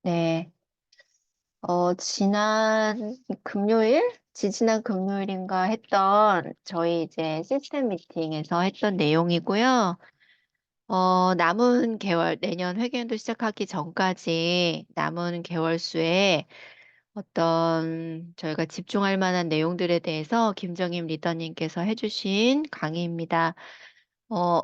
네. 지지난 금요일인가 했던 저희 이제 시스템 미팅에서 했던 내용이고요. 남은 개월, 내년 회계연도 시작하기 전까지 남은 개월 수에 어떤 저희가 집중할 만한 내용들에 대해서 김정임 리더님께서 해주신 강의입니다. 어,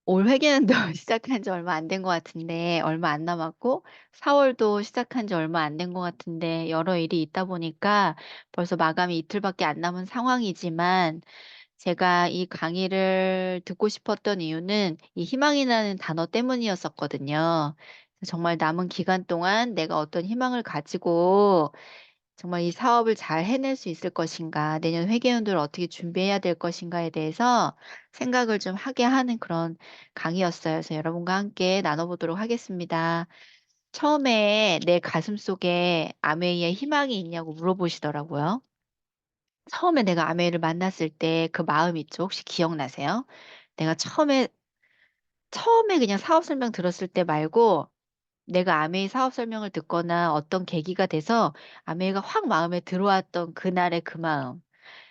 올 회계연도 시작한 지 얼마 안 된 것 같은데, 얼마 안 남았고, 4월도 시작한 지 얼마 안 된 것 같은데, 여러 일이 있다 보니까 벌써 마감이 이틀밖에 안 남은 상황이지만, 제가 이 강의를 듣고 싶었던 이유는 이 희망이라는 단어 때문이었었거든요. 정말 남은 기간 동안 내가 어떤 희망을 가지고 정말 이 사업을 잘 해낼 수 있을 것인가, 내년 회계연도를 어떻게 준비해야 될 것인가에 대해서 생각을 좀 하게 하는 그런 강의였어요. 그래서 여러분과 함께 나눠보도록 하겠습니다. 처음에 내 가슴 속에 아메이의 희망이 있냐고 물어보시더라고요. 처음에 내가 아메이를 만났을 때 그 마음 있죠? 혹시 기억나세요? 내가 처음에 그냥 사업 설명 들었을 때 말고 내가 아메이 사업 설명을 듣거나 어떤 계기가 돼서 아메이가 확 마음에 들어왔던 그날의 그 마음,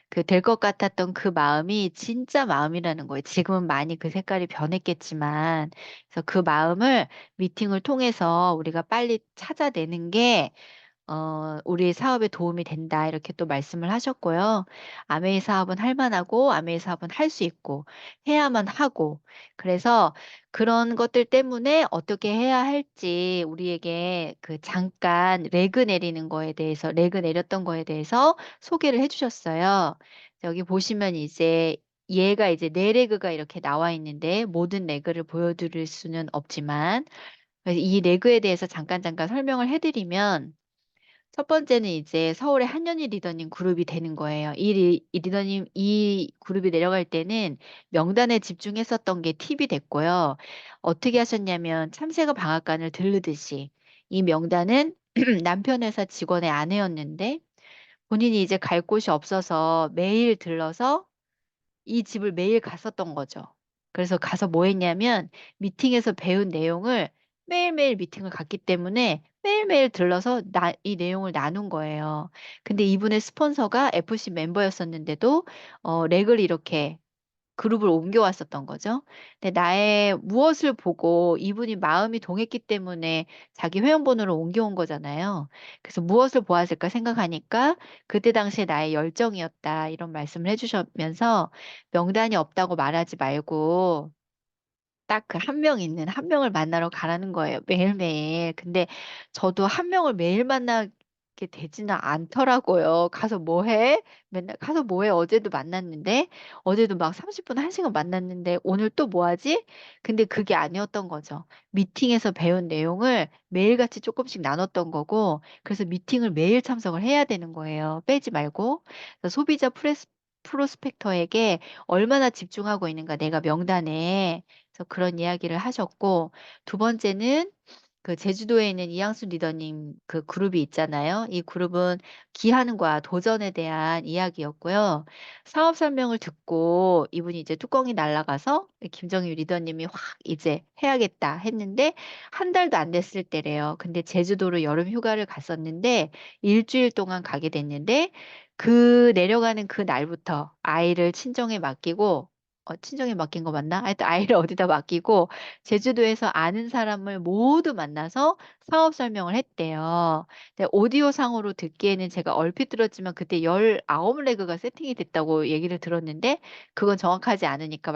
그 될 것 같았던 그 마음이 진짜 마음이라는 거예요. 지금은 많이 그 색깔이 변했겠지만, 그래서 그 마음을 미팅을 통해서 우리가 빨리 찾아내는 게 우리 사업에 도움이 된다. 이렇게 또 말씀을 하셨고요. 아메이 사업은 할 만하고, 아메이 사업은 할 수 있고, 해야만 하고. 그래서 그런 것들 때문에 어떻게 해야 할지 우리에게 그 잠깐 레그 내렸던 거에 대해서 소개를 해주셨어요. 여기 보시면 이제 얘가 이제 네 레그가 이렇게 나와 있는데 모든 레그를 보여드릴 수는 없지만 그래서 이 레그에 대해서 잠깐 설명을 해드리면 첫 번째는 이제 서울의 한현희 리더님 그룹이 되는 거예요. 이 리더님, 이 그룹이 내려갈 때는 명단에 집중했었던 게 팁이 됐고요. 어떻게 하셨냐면 참새가 방앗간을 들르듯이 이 명단은 남편 회사 직원의 아내였는데 본인이 이제 갈 곳이 없어서 매일 들러서 이 집을 매일 갔었던 거죠. 그래서 가서 뭐 했냐면 미팅에서 배운 내용을 매일매일 미팅을 갔기 때문에 매일매일 들러서 이 내용을 나눈 거예요. 근데 이분의 스폰서가 FC 멤버였었는데도 렉을 이렇게 그룹을 옮겨왔었던 거죠. 근데 나의 무엇을 보고 이분이 마음이 동했기 때문에 자기 회원번호를 옮겨온 거잖아요. 그래서 무엇을 보았을까 생각하니까 그때 당시에 나의 열정이었다. 이런 말씀을 해주시면서 명단이 없다고 말하지 말고 딱 그 한 명 있는 한 명을 만나러 가라는 거예요. 매일매일. 근데 저도 한 명을 매일 만나게 되지는 않더라고요. 가서 뭐 해? 맨날 가서 뭐 해? 어제도 만났는데 어제도 막 30분, 1시간 만났는데 오늘 또 뭐 하지? 근데 그게 아니었던 거죠. 미팅에서 배운 내용을 매일같이 조금씩 나눴던 거고 그래서 미팅을 매일 참석을 해야 되는 거예요. 빼지 말고. 그래서 프로스펙터에게 얼마나 집중하고 있는가 내가 명단에 그래서 그런 이야기를 하셨고, 두 번째는 그 제주도에 있는 이양순 리더님 그 그룹이 있잖아요. 이 그룹은 기한과 도전에 대한 이야기였고요. 사업 설명을 듣고 이분이 이제 뚜껑이 날아가서 김정희 리더님이 확 이제 해야겠다 했는데 한 달도 안 됐을 때래요. 근데 제주도로 여름 휴가를 갔었는데 일주일 동안 가게 됐는데 그 내려가는 그 날부터 아이를 친정에 맡기고 친정에 맡긴 거 맞나? 하여튼 아이를 어디다 맡기고 제주도에서 아는 사람을 모두 만나서 사업 설명을 했대요. 근데 오디오 상으로 듣기에는 제가 얼핏 들었지만 그때 19레그가 세팅이 됐다고 얘기를 들었는데 그건 정확하지 않으니까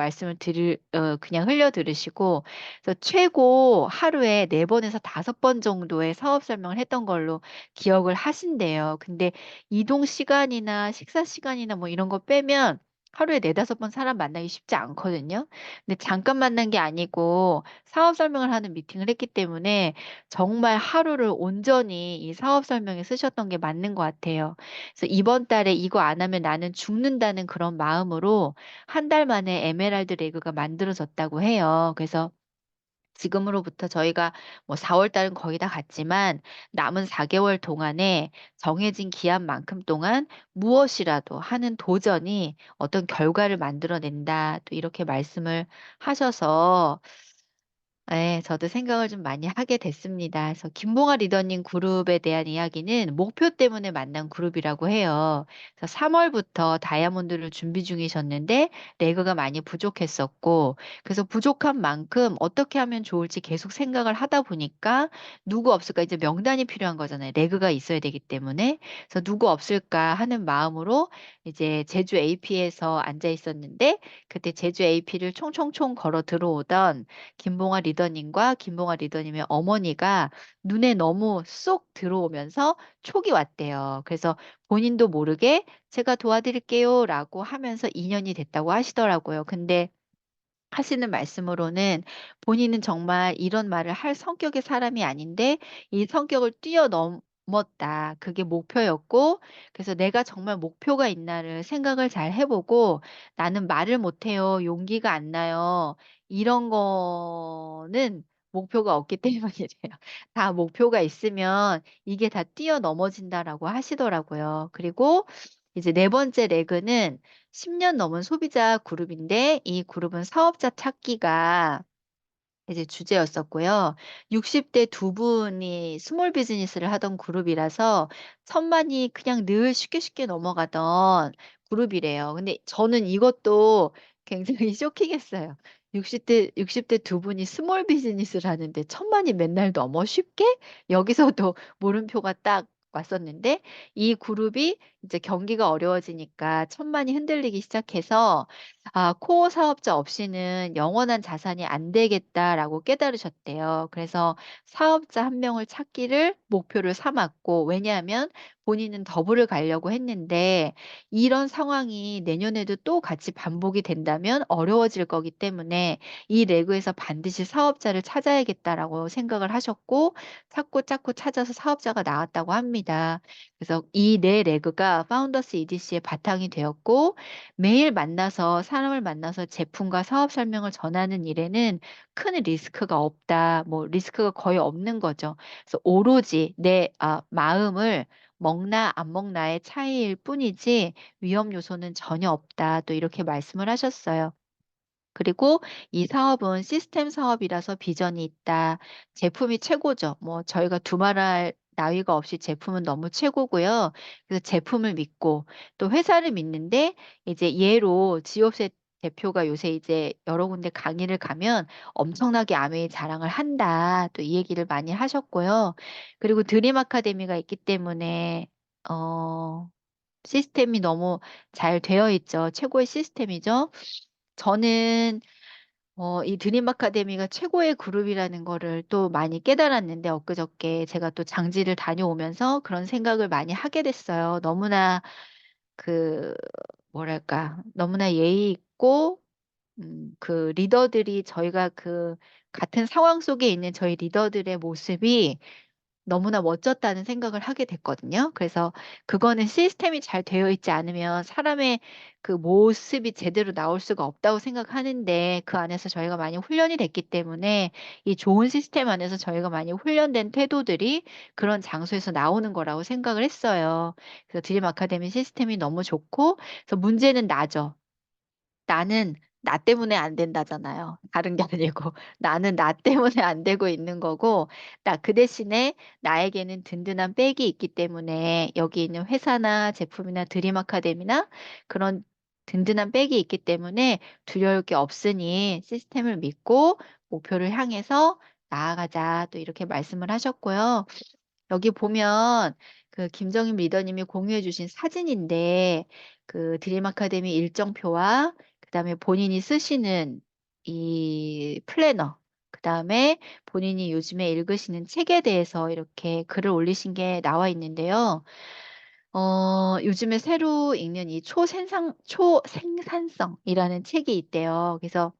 그냥 흘려 들으시고 그래서 최고 하루에 4번에서 5번 정도의 사업 설명을 했던 걸로 기억을 하신대요. 근데 이동 시간이나 식사 시간이나 뭐 이런 거 빼면 하루에 4, 5번 사람 만나기 쉽지 않거든요. 근데 잠깐 만난 게 아니고 사업 설명을 하는 미팅을 했기 때문에 정말 하루를 온전히 이 사업 설명에 쓰셨던 게 맞는 것 같아요. 그래서 이번 달에 이거 안 하면 나는 죽는다는 그런 마음으로 한 달 만에 에메랄드 레그가 만들어졌다고 해요. 그래서 지금으로부터 저희가 뭐 4월 달은 거의 다 갔지만 남은 4개월 동안에 정해진 기한만큼 동안 무엇이라도 하는 도전이 어떤 결과를 만들어낸다. 또 이렇게 말씀을 하셔서 네, 저도 생각을 좀 많이 하게 됐습니다. 그래서 김봉아 리더님 그룹에 대한 이야기는 목표 때문에 만난 그룹이라고 해요. 그래서 3월부터 다이아몬드를 준비 중이셨는데 레그가 많이 부족했었고, 그래서 부족한 만큼 어떻게 하면 좋을지 계속 생각을 하다 보니까 누구 없을까? 이제 명단이 필요한 거잖아요. 레그가 있어야 되기 때문에. 그래서 누구 없을까 하는 마음으로 이제 제주 AP에서 앉아 있었는데 그때 제주 AP를 총총총 걸어 들어오던 김봉아 리더님과 김봉아 리더님의 어머니가 눈에 너무 쏙 들어오면서 촉이 왔대요. 그래서 본인도 모르게 제가 도와드릴게요 라고 하면서 인연이 됐다고 하시더라고요. 근데 하시는 말씀으로는 본인은 정말 이런 말을 할 성격의 사람이 아닌데 이 성격을 뛰어넘었다. 그게 목표였고, 그래서 내가 정말 목표가 있나를 생각을 잘 해보고 나는 말을 못해요. 용기가 안 나요. 이런 거는 목표가 없기 때문이래요. 다 목표가 있으면 이게 다 뛰어넘어진다라고 하시더라고요. 그리고 이제 네 번째 레그는 10년 넘은 소비자 그룹인데 이 그룹은 사업자 찾기가 이제 주제였었고요. 60대 두 분이 스몰 비즈니스를 하던 그룹이라서 천만이 그냥 늘 쉽게 쉽게 넘어가던 그룹이래요. 근데 저는 이것도 굉장히 쇼킹했어요. 60대 두 분이 스몰 비즈니스를 하는데 천만이 맨날 넘어 쉽게? 여기서도 물음표가 딱 왔었는데 이 그룹이 이제 경기가 어려워지니까 천만이 흔들리기 시작해서 코어 사업자 없이는 영원한 자산이 안 되겠다라고 깨달으셨대요. 그래서 사업자 한 명을 찾기를 목표를 삼았고, 왜냐하면 본인은 더블을 가려고 했는데, 이런 상황이 내년에도 또 같이 반복이 된다면 어려워질 거기 때문에 이 레그에서 반드시 사업자를 찾아야겠다라고 생각을 하셨고, 찾고 찾고 찾아서 사업자가 나왔다고 합니다. 그래서 이 네 레그가 파운더스 EDC의 바탕이 되었고, 매일 만나서 사람을 만나서 제품과 사업 설명을 전하는 일에는 큰 리스크가 없다. 뭐 리스크가 거의 없는 거죠. 그래서 오로지 내 마음을 먹나 안 먹나의 차이일 뿐이지 위험 요소는 전혀 없다. 또 이렇게 말씀을 하셨어요. 그리고 이 사업은 시스템 사업이라서 비전이 있다. 제품이 최고죠. 뭐 저희가 두말할 나위가 없이 제품은 너무 최고고요. 그래서 제품을 믿고 또 회사를 믿는데 이제 예로 지옵셋 대표가 요새 이제 여러 군데 강의를 가면 엄청나게 아메이 자랑을 한다. 또 이 얘기를 많이 하셨고요. 그리고 드림 아카데미가 있기 때문에 어 시스템이 너무 잘 되어 있죠. 최고의 시스템이죠. 저는 이 드림 아카데미가 최고의 그룹이라는 거를 또 많이 깨달았는데 엊그저께 제가 또 장지를 다녀오면서 그런 생각을 많이 하게 됐어요. 너무나 그 뭐랄까 너무나 예의 있고 그 리더들이 저희가 그 같은 상황 속에 있는 저희 리더들의 모습이 너무나 멋졌다는 생각을 하게 됐거든요. 그래서 그거는 시스템이 잘 되어 있지 않으면 사람의 그 모습이 제대로 나올 수가 없다고 생각하는데 그 안에서 저희가 많이 훈련이 됐기 때문에 이 좋은 시스템 안에서 저희가 많이 훈련된 태도들이 그런 장소에서 나오는 거라고 생각을 했어요. 그래서 드림 아카데미 시스템이 너무 좋고, 그래서 문제는 나죠. 나는 나 때문에 안 된다잖아요. 다른 게 아니고 나는 나 때문에 안 되고 있는 거고 나 그 대신에 나에게는 든든한 백이 있기 때문에 여기 있는 회사나 제품이나 드림 아카데미나 그런 든든한 백이 있기 때문에 두려울 게 없으니 시스템을 믿고 목표를 향해서 나아가자 또 이렇게 말씀을 하셨고요. 여기 보면 그 김정임 리더님이 공유해 주신 사진인데 그 드림 아카데미 일정표와 그다음에 본인이 쓰시는 이 플래너, 그다음에 본인이 요즘에 읽으시는 책에 대해서 이렇게 글을 올리신 게 나와 있는데요. 요즘에 새로 읽는 이 초생산성이라는 책이 있대요. 그래서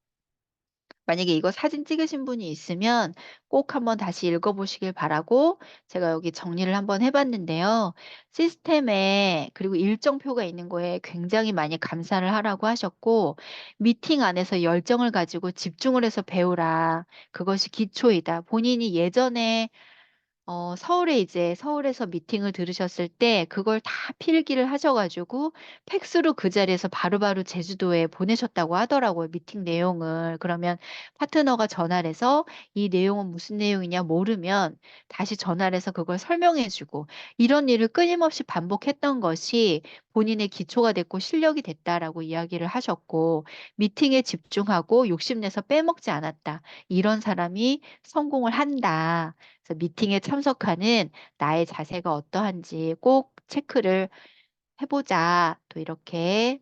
만약에 이거 사진 찍으신 분이 있으면 꼭 한번 다시 읽어보시길 바라고 제가 여기 정리를 한번 해봤는데요. 시스템에 그리고 일정표가 있는 거에 굉장히 많이 감사를 하라고 하셨고 미팅 안에서 열정을 가지고 집중을 해서 배우라. 그것이 기초이다. 본인이 예전에 서울에 이제 서울에서 미팅을 들으셨을 때 그걸 다 필기를 하셔가지고 팩스로 그 자리에서 바로바로 제주도에 보내셨다고 하더라고요. 미팅 내용을. 그러면 파트너가 전화를 해서 이 내용은 무슨 내용이냐 모르면 다시 전화를 해서 그걸 설명해주고 이런 일을 끊임없이 반복했던 것이 본인의 기초가 됐고 실력이 됐다라고 이야기를 하셨고 미팅에 집중하고 욕심내서 빼먹지 않았다. 이런 사람이 성공을 한다. 그래서 미팅에 참석하는 나의 자세가 어떠한지 꼭 체크를 해보자. 또 이렇게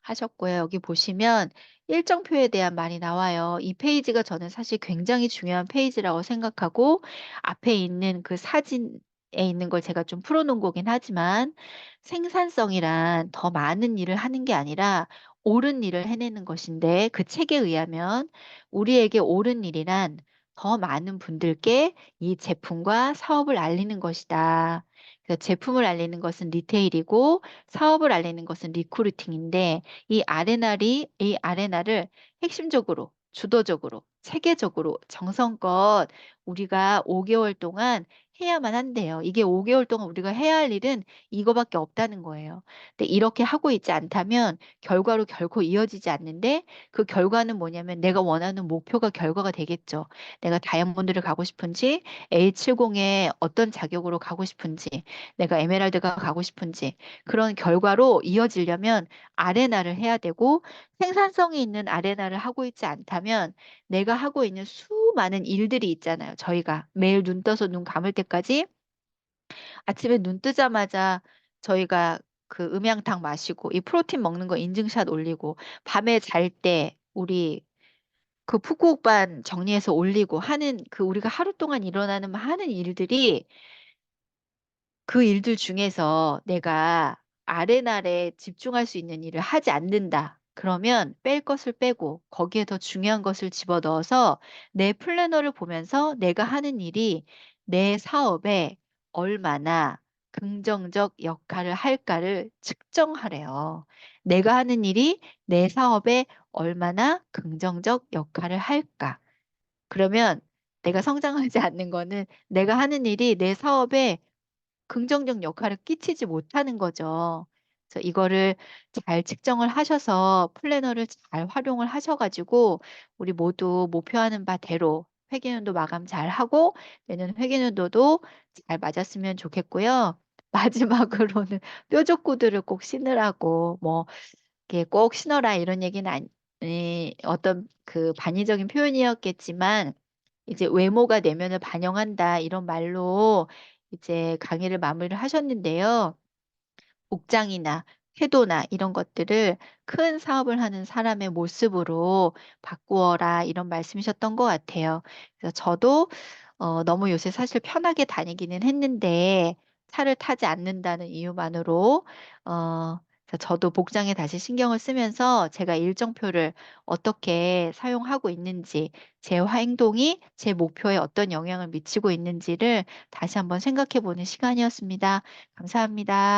하셨고요. 여기 보시면 일정표에 대한 말이 나와요. 이 페이지가 저는 사실 굉장히 중요한 페이지라고 생각하고 앞에 있는 그 사진에 있는 걸 제가 좀 풀어놓은 거긴 하지만 생산성이란 더 많은 일을 하는 게 아니라 옳은 일을 해내는 것인데 그 책에 의하면 우리에게 옳은 일이란 더 많은 분들께 이 제품과 사업을 알리는 것이다. 그래서 제품을 알리는 것은 리테일이고 사업을 알리는 것은 리크루팅인데 이 아레나를 핵심적으로, 주도적으로, 체계적으로, 정성껏 우리가 5개월 동안 해야만 한대요. 이게 5개월 동안 우리가 해야 할 일은 이거밖에 없다는 거예요. 근데 이렇게 하고 있지 않다면 결과로 결코 이어지지 않는데 그 결과는 뭐냐면 내가 원하는 목표가 결과가 되겠죠. 내가 다이아몬드를 가고 싶은지, A70에 어떤 자격으로 가고 싶은지, 내가 에메랄드가 가고 싶은지, 그런 결과로 이어지려면 아레나를 해야 되고 생산성이 있는 아레나를 하고 있지 않다면 내가 하고 있는 수많은 일들이 있잖아요. 저희가 매일 눈 떠서 눈 감을 때까지 아침에 눈 뜨자마자 저희가 그 음양탕 마시고 이 프로틴 먹는 거 인증샷 올리고 밤에 잘 때 우리 그 푸꾸옥반 정리해서 올리고 하는 그 우리가 하루 동안 일어나는 많은 일들이 그 일들 중에서 내가 아레나에 집중할 수 있는 일을 하지 않는다. 그러면 뺄 것을 빼고 거기에 더 중요한 것을 집어넣어서 내 플래너를 보면서 내가 하는 일이 내 사업에 얼마나 긍정적 역할을 할까를 측정하래요. 내가 하는 일이 내 사업에 얼마나 긍정적 역할을 할까. 그러면 내가 성장하지 않는 거는 내가 하는 일이 내 사업에 긍정적 역할을 끼치지 못하는 거죠. 그래서 이거를 잘 측정을 하셔서 플래너를 잘 활용을 하셔가지고 우리 모두 목표하는 바대로 회계연도 마감 잘 하고 내년 회계연도도 잘 맞았으면 좋겠고요. 마지막으로는 뾰족구두를 꼭 신으라고 뭐 이렇게 꼭 신어라 이런 얘기는 어떤 그 반의적인 표현이었겠지만 이제 외모가 내면을 반영한다 이런 말로 이제 강의를 마무리를 하셨는데요. 복장이나 태도나 이런 것들을 큰 사업을 하는 사람의 모습으로 바꾸어라 이런 말씀이셨던 것 같아요. 그래서 저도 너무 요새 사실 편하게 다니기는 했는데 차를 타지 않는다는 이유만으로 그래서 저도 복장에 다시 신경을 쓰면서 제가 일정표를 어떻게 사용하고 있는지 제 행동이 제 목표에 어떤 영향을 미치고 있는지를 다시 한번 생각해 보는 시간이었습니다. 감사합니다.